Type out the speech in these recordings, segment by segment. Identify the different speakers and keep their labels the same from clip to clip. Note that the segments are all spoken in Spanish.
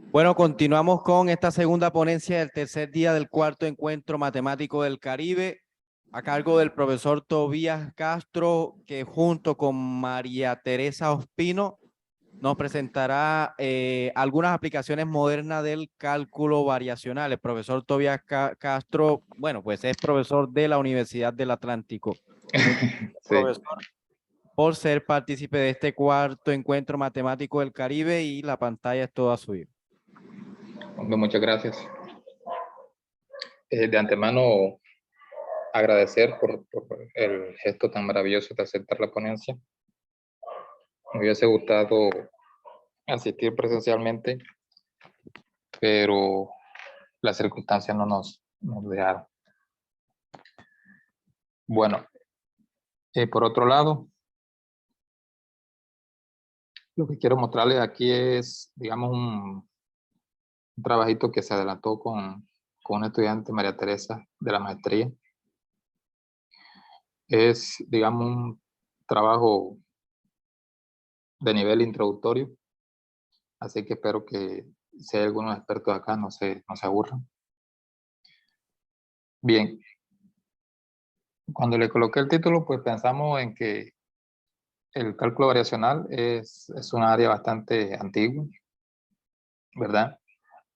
Speaker 1: Bueno, continuamos con esta segunda ponencia del tercer día del cuarto encuentro matemático del Caribe, a cargo del profesor Tobías Castro, que junto con María Teresa Ospino nos presentará algunas aplicaciones modernas del cálculo variacional. El profesor Tobías Castro, bueno, pues es profesor de la Universidad del Atlántico. Muchas gracias,
Speaker 2: Sí,
Speaker 1: profesor, por ser partícipe de este cuarto encuentro matemático del Caribe, y la pantalla es toda suya.
Speaker 2: hombre, muchas gracias. De antemano, agradecer por el gesto tan maravilloso de aceptar la ponencia. Me hubiese gustado asistir presencialmente, pero las circunstancias no nos dejaron. Bueno, por otro lado, lo que quiero mostrarles aquí es, digamos, un trabajito que se adelantó con una estudiante, María Teresa, de la maestría. Es, digamos, un trabajo de nivel introductorio, así que espero que si hay algunos expertos acá no se aburran. Bien, cuando le coloqué el título, pues pensamos en que el cálculo variacional es un área bastante antigua, ¿verdad?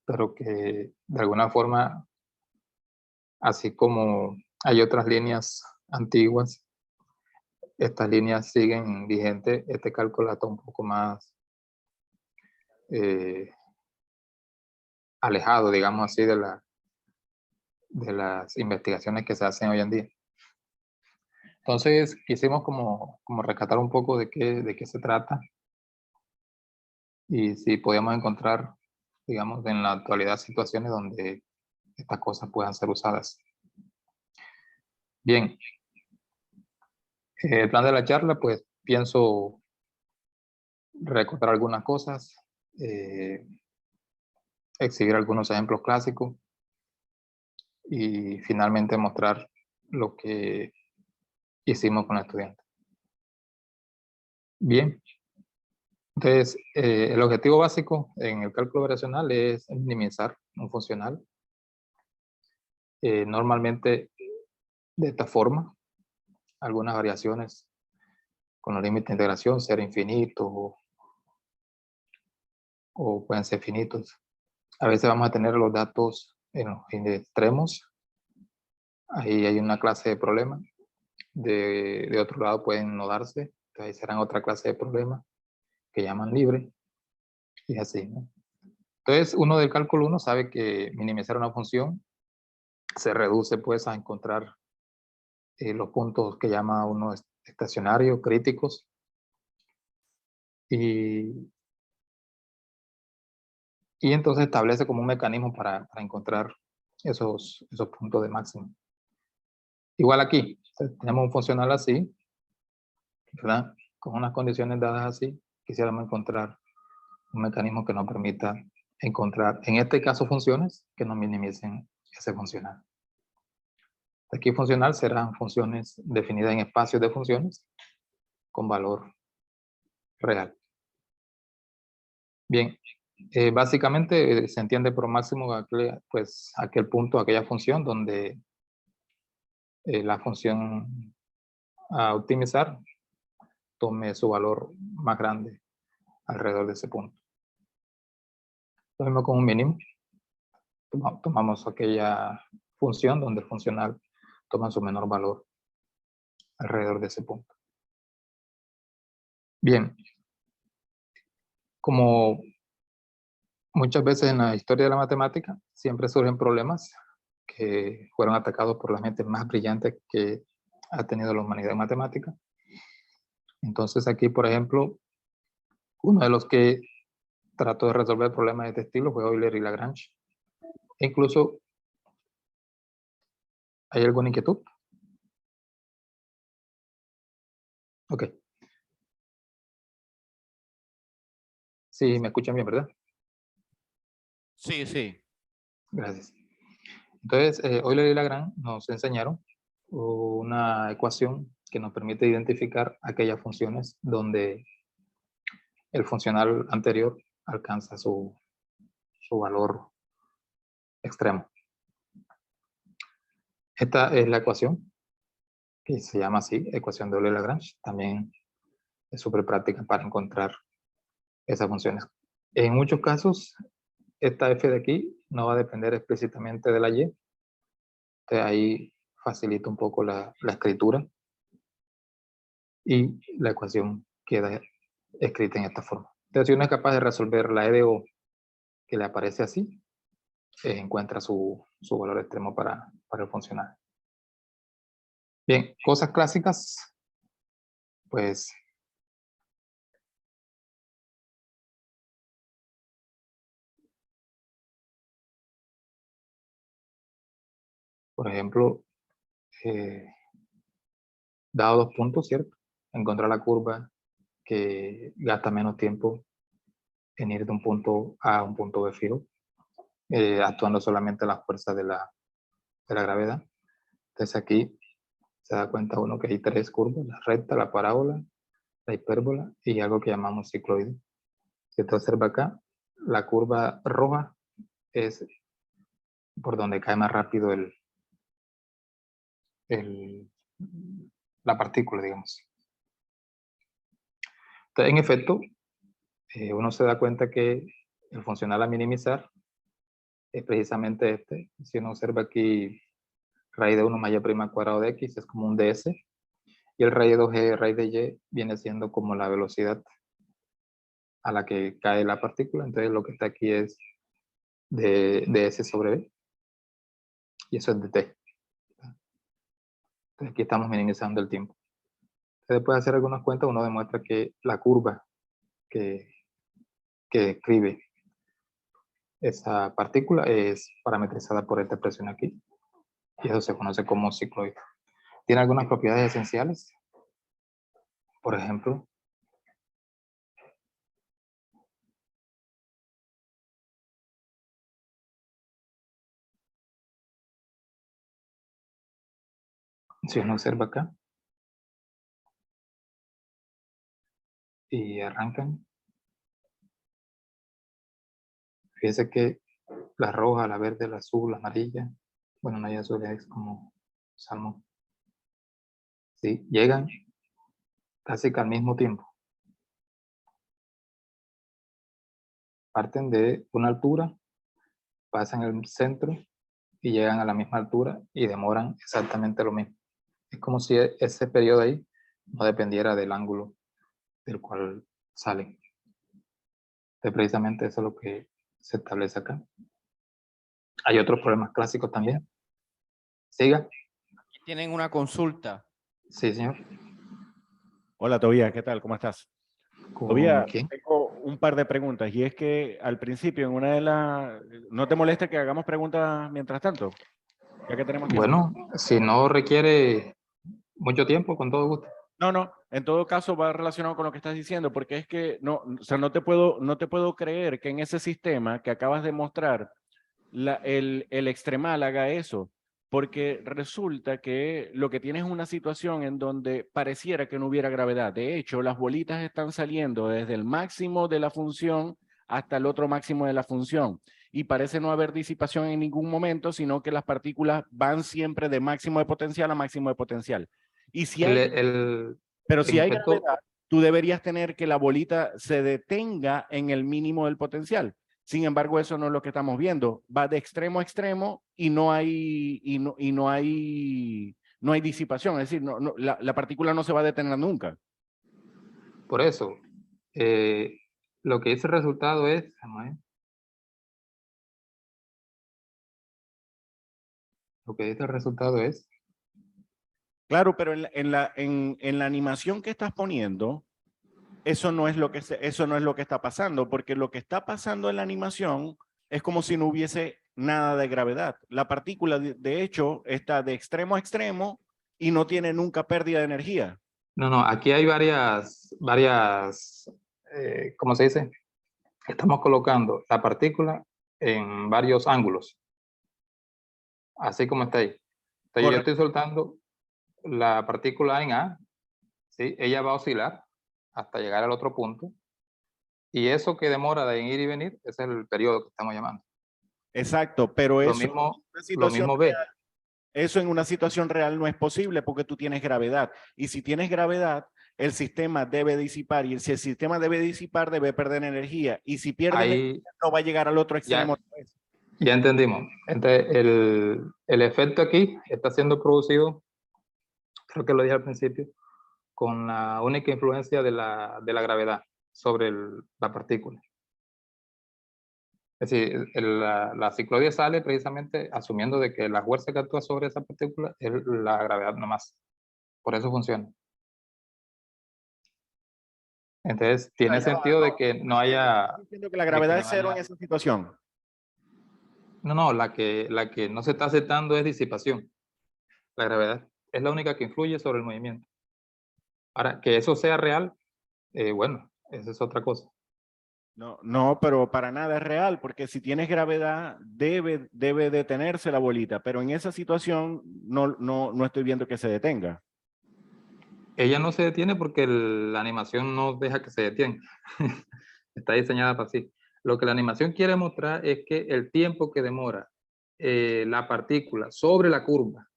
Speaker 2: Pero que de alguna forma, así como hay otras líneas antiguas, estas líneas siguen vigentes. Este cálculo está un poco más alejado, digamos así, de las investigaciones que se hacen hoy en día. Entonces quisimos como rescatar un poco de qué se trata y si podíamos encontrar, digamos, en la actualidad situaciones donde estas cosas puedan ser usadas. Bien, el plan de la charla, pues pienso recordar algunas cosas, exhibir algunos ejemplos clásicos y finalmente mostrar lo que hicimos con el estudiante. Bien, entonces el objetivo básico en el cálculo variacional es minimizar un funcional. Normalmente de esta forma, algunas variaciones con los límites de integración, ser infinito o pueden ser finitos. A veces vamos a tener los datos en los extremos. Ahí hay una clase de problema. De otro lado pueden no darse. Ahí serán otra clase de problemas que llaman libre. Y así, ¿no? Entonces, uno del cálculo 1 sabe que minimizar una función se reduce pues a encontrar los puntos que llama uno estacionarios, críticos. Y entonces establece como un mecanismo para encontrar esos puntos de máximo. Igual aquí, tenemos un funcional así, ¿verdad? Con unas condiciones dadas así, quisiéramos encontrar un mecanismo que nos permita encontrar, en este caso, funciones que nos minimicen ese funcional. Aquí funcional serán funciones definidas en espacios de funciones con valor real. Bien, básicamente se entiende por máximo pues, aquel punto, aquella función donde la función a optimizar tome su valor más grande alrededor de ese punto. Lo mismo con un mínimo. Tomamos aquella función donde el funcional toma su menor valor alrededor de ese punto. Bien, como muchas veces en la historia de la matemática, siempre surgen problemas que fueron atacados por las mentes más brillantes que ha tenido la humanidad en matemática. Entonces aquí, por ejemplo, uno de los que trató de resolver problemas de este estilo fue Euler y Lagrange. E incluso, ¿hay alguna inquietud? Ok. Sí, me escuchan bien, ¿verdad?
Speaker 1: Sí, sí.
Speaker 2: Gracias. Entonces, Euler y Lagrange nos enseñaron una ecuación que nos permite identificar aquellas funciones donde el funcional anterior alcanza su valor extremo. Esta es la ecuación, que se llama así, ecuación de Euler-Lagrange. También es súper práctica para encontrar esas funciones. En muchos casos, esta f de aquí no va a depender explícitamente de la y. Entonces ahí facilita un poco la escritura. Y la ecuación queda escrita en esta forma. Entonces, si uno es capaz de resolver la e de o que le aparece así, encuentra su valor extremo para el funcional. Bien, cosas clásicas, pues por ejemplo, dado 2 puntos, ¿cierto? Encontrar la curva que gasta menos tiempo en ir de un punto A a un punto B fijo, actuando solamente la fuerza de la gravedad. Entonces aquí se da cuenta uno que hay 3 curvas: la recta, la parábola, la hipérbola y algo que llamamos cicloide. Si te observa acá, la curva roja es por donde cae más rápido la partícula, digamos. Entonces, en efecto, uno se da cuenta que el funcional a minimizar es precisamente este. Si uno observa aquí, raíz de 1 más y' al cuadrado de x es como un ds, y el raíz de 2g raíz de y viene siendo como la velocidad a la que cae la partícula. Entonces lo que está aquí es de s sobre b, y eso es de t. Entonces aquí estamos minimizando el tiempo. Después de hacer algunas cuentas, uno demuestra que la curva que escribe esa partícula es parametrizada por esta expresión aquí, y eso se conoce como cicloide. Tiene algunas propiedades esenciales. Por ejemplo, si uno observa acá y arrancan, fíjense que la roja, la verde, la azul, la amarilla, bueno, no hay azul, es como salmón, ¿sí? Llegan casi que al mismo tiempo. Parten de una altura, pasan el centro y llegan a la misma altura y demoran exactamente lo mismo. Es como si ese periodo ahí no dependiera del ángulo del cual salen. Entonces, precisamente eso es lo que se establece acá. Hay otros problemas clásicos también. Siga.
Speaker 1: Aquí tienen una consulta.
Speaker 2: Sí, señor.
Speaker 3: Hola, Tobías, ¿qué tal? ¿Cómo estás?
Speaker 2: ¿Con
Speaker 3: Tobías,
Speaker 2: quién?
Speaker 3: tengo un par de preguntas y es que al principio en una de las... ¿No te molesta que hagamos preguntas mientras tanto? Ya que tenemos tiempo.
Speaker 2: Bueno, si no requiere mucho tiempo, con todo gusto.
Speaker 3: No, en todo caso va relacionado con lo que estás diciendo, porque es que no, o sea, no te puedo creer que en ese sistema que acabas de mostrar el extremal haga eso, porque resulta que lo que tienes es una situación en donde pareciera que no hubiera gravedad. De hecho, las bolitas están saliendo desde el máximo de la función hasta el otro máximo de la función, y parece no haber disipación en ningún momento, sino que las partículas van siempre de máximo de potencial a máximo de potencial. Y si hay, pero si
Speaker 2: En
Speaker 3: hay
Speaker 2: efecto,
Speaker 3: gravedad, tú deberías tener que la bolita se detenga en el mínimo del potencial. Sin embargo, eso no es lo que estamos viendo. Va de extremo a extremo y no hay, no hay disipación. Es decir, la partícula no se va a detener nunca.
Speaker 2: por eso, lo que dice el resultado es, lo que dice el resultado es,
Speaker 3: Claro, pero en la animación que estás poniendo, eso no es lo que está pasando, porque lo que está pasando en la animación es como si no hubiese nada de gravedad. La partícula, de hecho, está de extremo a extremo y no tiene nunca pérdida de energía.
Speaker 2: no, aquí hay varias, ¿cómo se dice? Estamos colocando la partícula en varios ángulos, así como está ahí. Entonces, yo
Speaker 3: Correcto.
Speaker 2: estoy soltando la partícula en A, ¿sí? Ella va a oscilar hasta llegar al otro punto, y eso que demora de ir y venir, ese es el periodo que estamos llamando.
Speaker 3: Exacto, pero
Speaker 2: Lo
Speaker 3: eso,
Speaker 2: mismo,
Speaker 3: una
Speaker 2: lo
Speaker 3: situación
Speaker 2: mismo B.
Speaker 3: eso en una situación real no es posible porque tú tienes gravedad. Y si tienes gravedad, el sistema debe disipar. Y si el sistema debe disipar, debe perder energía. Y si pierde
Speaker 2: Ahí
Speaker 3: energía, no va a llegar al otro extremo.
Speaker 2: ya entendimos. Entonces, el efecto aquí está siendo producido, creo que lo dije al principio, con la única influencia de la gravedad sobre la partícula. Es decir, la cicloide sale precisamente asumiendo de que la fuerza que actúa sobre esa partícula es la gravedad nomás. Por eso funciona. Entonces, tiene sentido de que no haya...
Speaker 3: Diciendo que la gravedad es cero en
Speaker 2: haya-
Speaker 3: esa situación.
Speaker 2: No, la que no se está aceptando es disipación. La gravedad es la única que influye sobre el movimiento. Ahora, que eso sea real, bueno, esa es otra cosa.
Speaker 3: No, no, pero para nada es real, porque si tienes gravedad, debe detenerse la bolita, pero en esa situación no estoy viendo que se detenga.
Speaker 2: Ella no se detiene porque la animación no deja que se detenga. Está diseñada para así. Lo que la animación quiere mostrar es que el tiempo que demora la partícula sobre la curva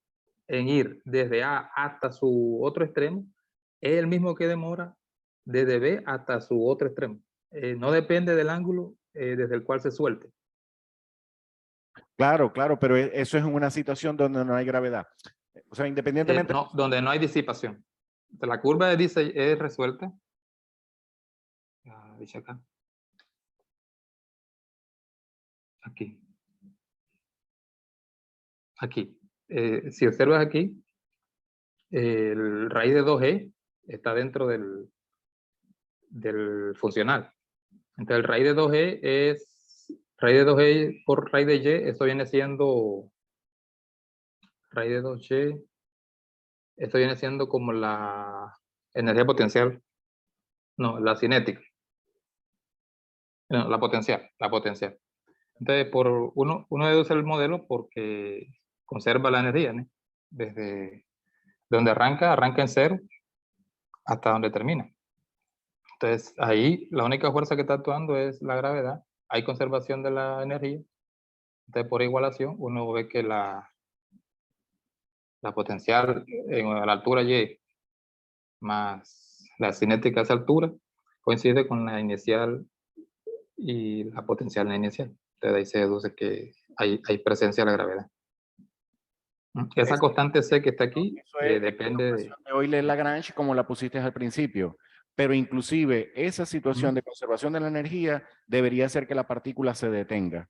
Speaker 2: en ir desde A hasta su otro extremo es el mismo que demora desde B hasta su otro extremo. No depende del ángulo desde el cual se suelte.
Speaker 3: Claro, claro, pero eso es en una situación donde no hay gravedad. O sea, independientemente...
Speaker 2: No, donde no hay disipación. La curva es resuelta. Dice acá. Aquí. Aquí. Si observas aquí, el raíz de 2e está dentro del funcional. Entonces, el raíz de 2e es raíz de 2e por raíz de y, esto viene siendo raíz de 2y, esto viene siendo como la energía potencial, no, la cinética, no, la potencial. Entonces, uno deduce el modelo porque conserva la energía, ¿no? Desde donde arranca en cero hasta donde termina. Entonces, ahí la única fuerza que está actuando es la gravedad. Hay conservación de la energía. Entonces, por igualación, uno ve que la potencial a la altura y más la cinética a esa altura coincide con la inicial y la potencial en la inicial. Entonces, ahí se deduce que hay presencia de la gravedad. Esa constante C que está aquí
Speaker 3: Eso es
Speaker 2: depende de...
Speaker 3: de Euler-Lagrange como la pusiste al principio, pero inclusive esa situación de conservación de la energía debería hacer que la partícula se detenga.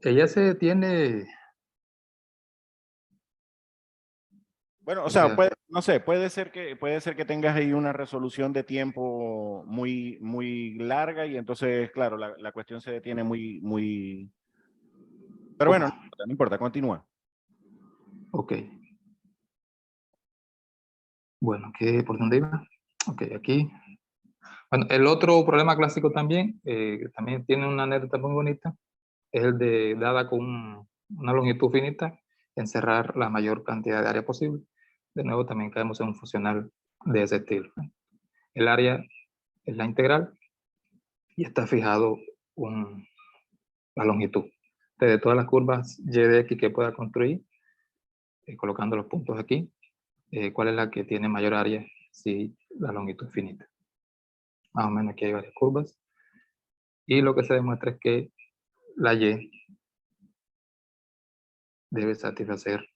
Speaker 2: Ella se detiene...
Speaker 3: Bueno, o sea, no sé, puede ser que tengas ahí una resolución de tiempo muy larga y entonces, claro, la cuestión se detiene muy... Pero bueno, no importa, continúa.
Speaker 2: Ok. Bueno, ¿por dónde iba? Ok, aquí. Bueno, el otro problema clásico también, que también tiene una anécdota muy bonita, es el de, dada con una longitud finita, encerrar la mayor cantidad de área posible. De nuevo, también caemos en un funcional de ese estilo. El área es la integral y está fijado la longitud. De todas las curvas y de x que pueda construir, colocando los puntos aquí, ¿cuál es la que tiene mayor área si la longitud es finita? Más o menos aquí hay varias curvas. Y lo que se demuestra es que la y debe satisfacer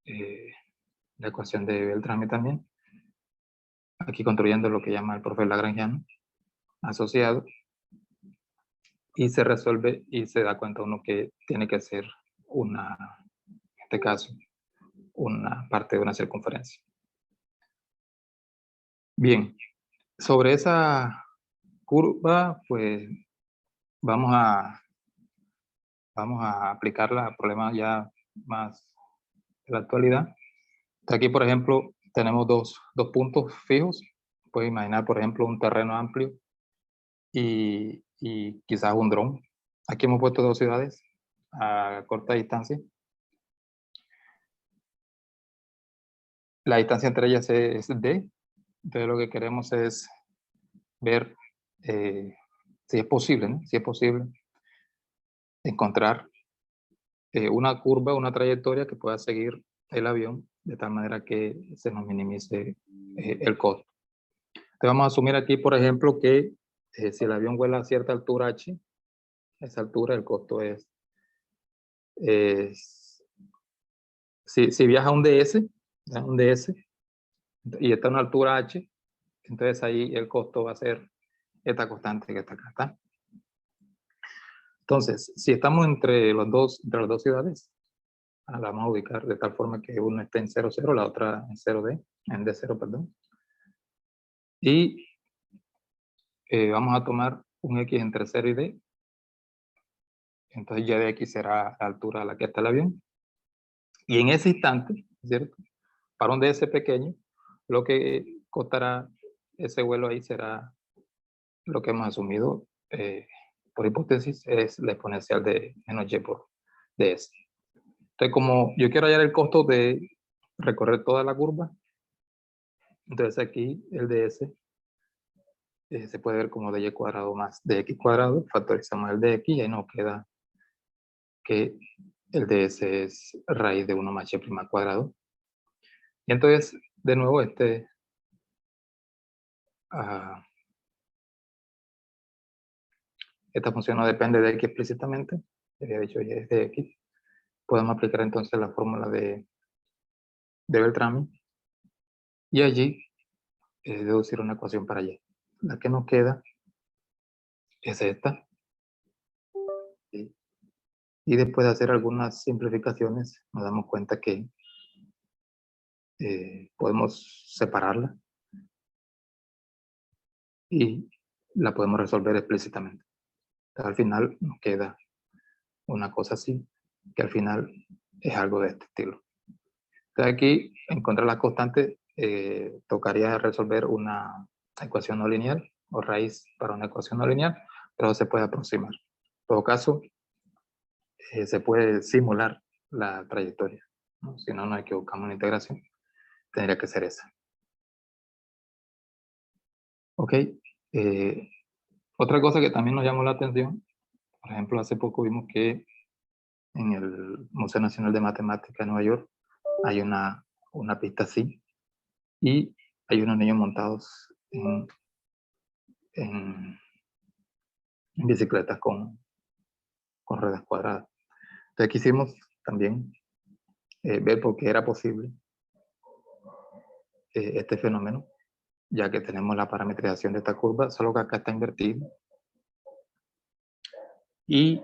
Speaker 2: la ecuación de Beltrami también. Aquí construyendo lo que llama el profe lagrangiano asociado. Y se resuelve y se da cuenta uno que tiene que ser en este caso, una parte de una circunferencia. Bien, sobre esa curva, pues vamos a aplicarla a problemas ya más de la actualidad. Aquí, por ejemplo, tenemos dos puntos fijos. Puedes imaginar, por ejemplo, un terreno amplio y quizás un dron. Aquí hemos puesto dos ciudades a corta distancia. La distancia entre ellas es d. Entonces lo que queremos es ver si es posible, ¿no? Si es posible encontrar una curva, una trayectoria que pueda seguir el avión de tal manera que se nos minimice el costo. Entonces vamos a asumir aquí, por ejemplo, que si el avión vuela a cierta altura h, esa altura el costo es si viaja un DS, y está a una altura h, entonces ahí el costo va a ser esta constante que está acá. ¿Está? Entonces, si estamos entre las dos ciudades, la vamos a ubicar de tal forma que una esté en 0, 0, la otra en 0D, en D0, perdón. Y vamos a tomar un X entre 0 y D. Entonces y de X será la altura a la que está el avión. Y en ese instante, ¿cierto? Para un DS pequeño, lo que costará ese vuelo ahí será lo que hemos asumido por hipótesis, es la exponencial de menos y por ds. Entonces, como yo quiero hallar el costo de recorrer toda la curva, entonces aquí el ds se puede ver como dy cuadrado más dx cuadrado, factorizamos el dx y ahí nos queda que el ds es raíz de 1 más y' cuadrado. Y entonces, de nuevo, esta función no depende de x explícitamente, había dicho y es de x. Podemos aplicar entonces la fórmula de Beltrami y allí deducir una ecuación para y. La que nos queda es esta. Y después de hacer algunas simplificaciones, nos damos cuenta que podemos separarla y la podemos resolver explícitamente. Entonces, al final nos queda una cosa así, que al final es algo de este estilo. Entonces aquí, encontrar las constantes, tocaría resolver una ecuación no lineal o raíz para una ecuación no lineal, pero se puede aproximar. En todo caso, se puede simular la trayectoria, ¿no? Si no, nos equivocamos en la integración, tendría que ser esa. Ok. Otra cosa que también nos llamó la atención, por ejemplo, hace poco vimos que en el Museo Nacional de Matemática de Nueva York hay una pista así y hay unos niños montados en bicicletas con ruedas cuadradas. Entonces quisimos también ver por qué era posible este fenómeno, ya que tenemos la parametrización de esta curva, solo que acá está invertido. Y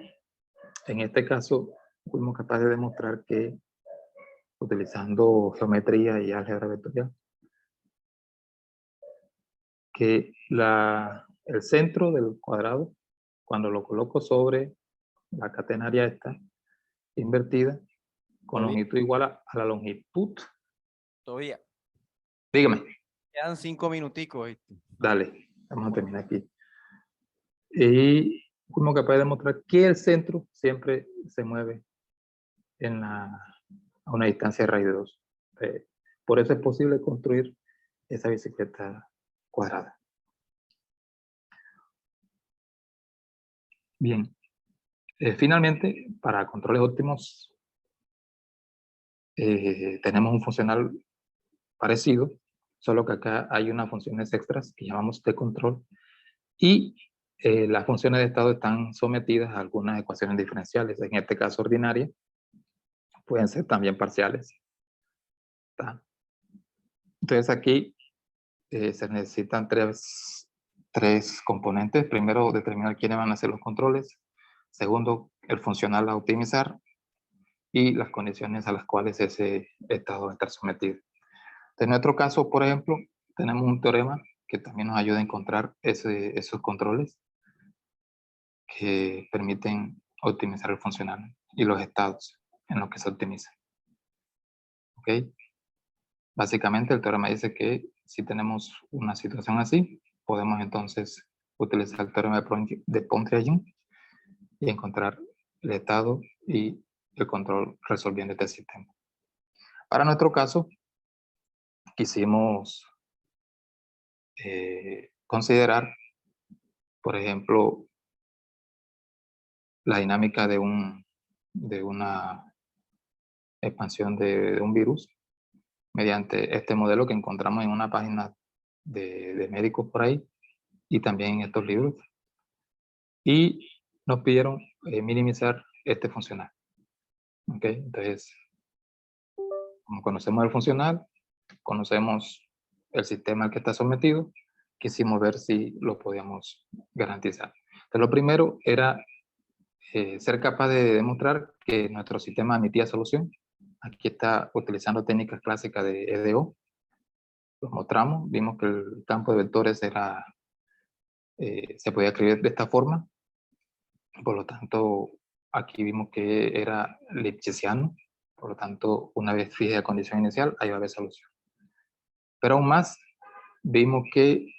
Speaker 2: en este caso fuimos capaces de demostrar que utilizando geometría y álgebra vectorial, que el centro del cuadrado, cuando lo coloco sobre la catenaria esta invertida, con longitud igual a la longitud.
Speaker 1: Todavía.
Speaker 2: Dígame.
Speaker 1: Quedan 5 minuticos.
Speaker 2: Dale, vamos a terminar aquí. Y fuimos capaces de demostrar que el centro siempre se mueve a una distancia de raíz de 2. Por eso es posible construir esa bicicleta cuadrada. Bien. Finalmente, para controles óptimos, tenemos un funcional parecido, solo que acá hay unas funciones extras que llamamos de control y las funciones de estado están sometidas a algunas ecuaciones diferenciales, en este caso ordinarias, pueden ser también parciales. ¿Está? Entonces aquí se necesitan tres componentes. Primero, determinar quiénes van a ser los controles. Segundo, el funcional a optimizar y las condiciones a las cuales ese estado va a estar sometido. En nuestro caso, por ejemplo, tenemos un teorema que también nos ayuda a encontrar esos controles que permiten optimizar el funcional y los estados en los que se optimiza. ¿Ok? Básicamente el teorema dice que si tenemos una situación así, podemos entonces utilizar el teorema de Pontryagin y encontrar el estado y el control resolviendo este sistema. Para nuestro caso, quisimos considerar, por ejemplo, la dinámica de una expansión de un virus mediante este modelo que encontramos en una página de médicos por ahí y también en estos libros. Y nos pidieron minimizar este funcional. ¿Ok? Entonces, como conocemos el funcional, conocemos el sistema al que está sometido, quisimos ver si lo podíamos garantizar. Entonces, lo primero era ser capaz de demostrar que nuestro sistema admitía solución. Aquí está utilizando técnicas clásicas de EDO. Lo mostramos, vimos que el campo de vectores era, se podía escribir de esta forma. Por lo tanto, aquí vimos que era lipschitziano. Por lo tanto, una vez fija la condición inicial, ahí va a haber solución. Pero aún más, vimos que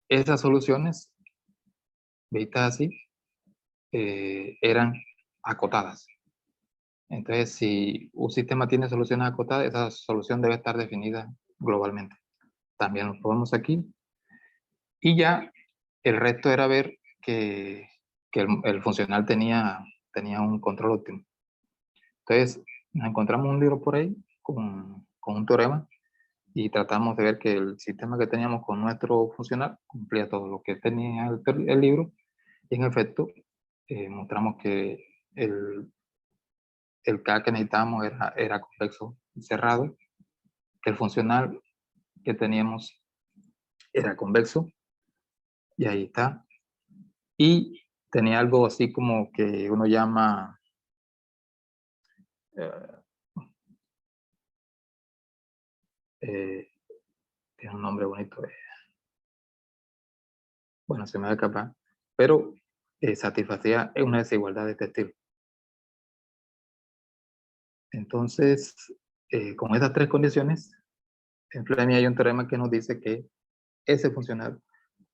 Speaker 2: esas soluciones, vistas así, eran acotadas. Entonces, si un sistema tiene soluciones acotadas, esa solución debe estar definida globalmente. También lo probamos aquí. Y ya el resto era ver que el funcional tenía un control óptimo. Entonces, nos encontramos un libro por ahí con un teorema y tratamos de ver que el sistema que teníamos con nuestro funcional cumplía todo lo que tenía el libro. Y en efecto, mostramos que el K que necesitábamos era convexo cerrado, que el funcional que teníamos era convexo, y ahí está. Y tenía algo así como que uno llama tiene un nombre bonito, bueno, se me va a escapar, pero satisfacía una desigualdad de este estilo. Entonces, con estas tres condiciones, en Fleming hay un teorema que nos dice que ese funcional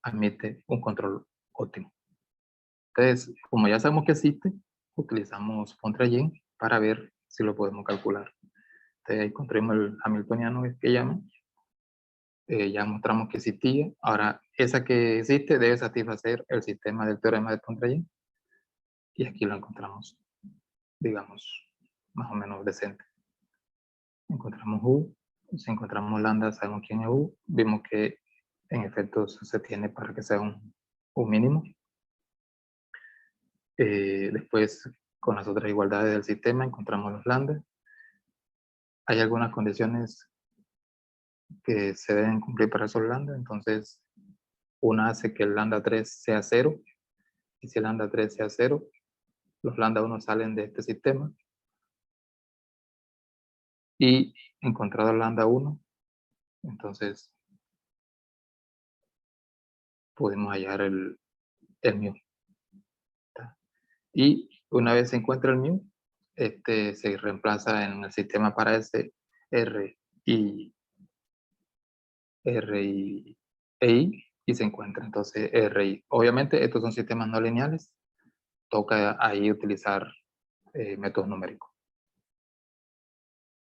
Speaker 2: admite un control óptimo. Entonces, como ya sabemos que existe, utilizamos Pontryagin para ver si lo podemos calcular. Entonces, ahí construimos el hamiltoniano que llaman. Ya mostramos que existía. Ahora, esa que existe debe satisfacer el sistema del teorema de Pontryagin. Y aquí lo encontramos, digamos, más o menos decente. Encontramos U. Si encontramos lambda, sabemos quién es U. Vimos que en efecto se tiene para que sea un mínimo. Después, con las otras igualdades del sistema, encontramos los lambda. Hay algunas condiciones que se deben cumplir para esos lambda, entonces una hace que el lambda 3 sea 0, y si el lambda 3 sea 0, los lambda 1 salen de este sistema, y encontrado el lambda 1, entonces podemos hallar el mu. Y una vez se encuentra el mu, se reemplaza en el sistema para ese R y I, y se encuentra entonces R y. Obviamente estos son sistemas no lineales, toca ahí utilizar métodos numéricos.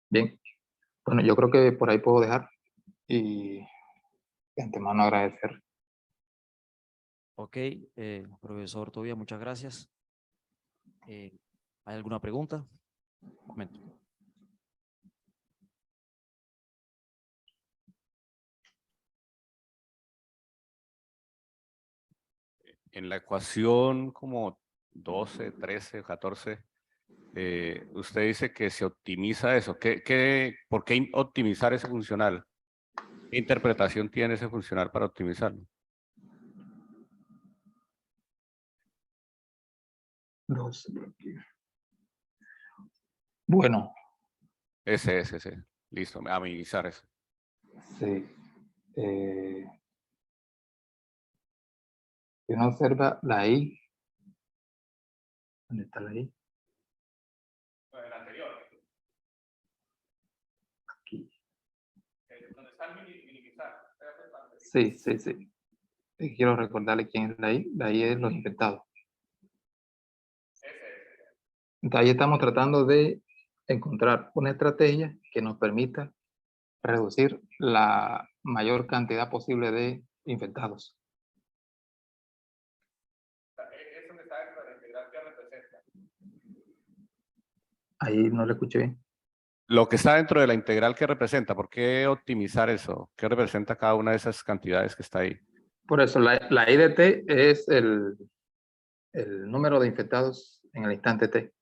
Speaker 2: Bien, bueno, yo creo que por ahí puedo dejar, y de antemano agradecer.
Speaker 4: Ok, profesor Tobías, muchas gracias. ¿Hay alguna pregunta? Un momento.
Speaker 5: En la ecuación como 12, 13, 14, usted dice que se optimiza eso. ¿Por qué optimizar ese funcional? ¿Qué interpretación tiene ese funcional para optimizarlo?
Speaker 2: Bueno,
Speaker 5: Ese. Listo, minimizar eso.
Speaker 2: sí. Si uno observa la I, ¿dónde está la I?
Speaker 5: El anterior.
Speaker 2: Aquí.
Speaker 5: ¿Dónde está el minimizar?
Speaker 2: Sí. Quiero recordarle quién es la I. La I es los infectados. Entonces, ahí estamos tratando de encontrar una estrategia que nos permita reducir la mayor cantidad posible de infectados.
Speaker 5: Es donde está dentro de la integral que representa.
Speaker 2: Ahí no le escuché bien.
Speaker 5: Lo que está dentro de la integral que representa, ¿por qué optimizar eso? ¿Qué representa cada una de esas cantidades que está ahí?
Speaker 2: Por eso, la I de T es el número de infectados en el instante T.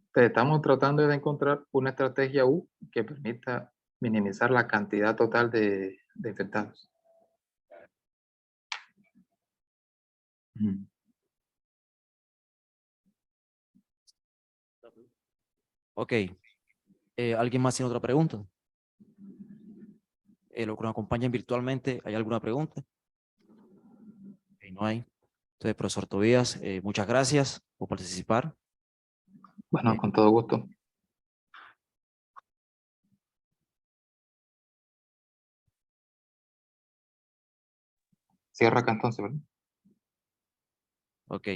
Speaker 2: Entonces, estamos tratando de encontrar una estrategia U que permita minimizar la cantidad total de infectados. Ujú.
Speaker 4: Ok. ¿Alguien más tiene otra pregunta? Los que nos acompañan virtualmente, ¿hay alguna pregunta? Ok, no hay. Entonces, profesor Tobías, muchas gracias por participar.
Speaker 2: Bueno,
Speaker 4: Eh,
Speaker 2: con todo gusto. Cierra acá entonces, ¿verdad?
Speaker 4: Ok.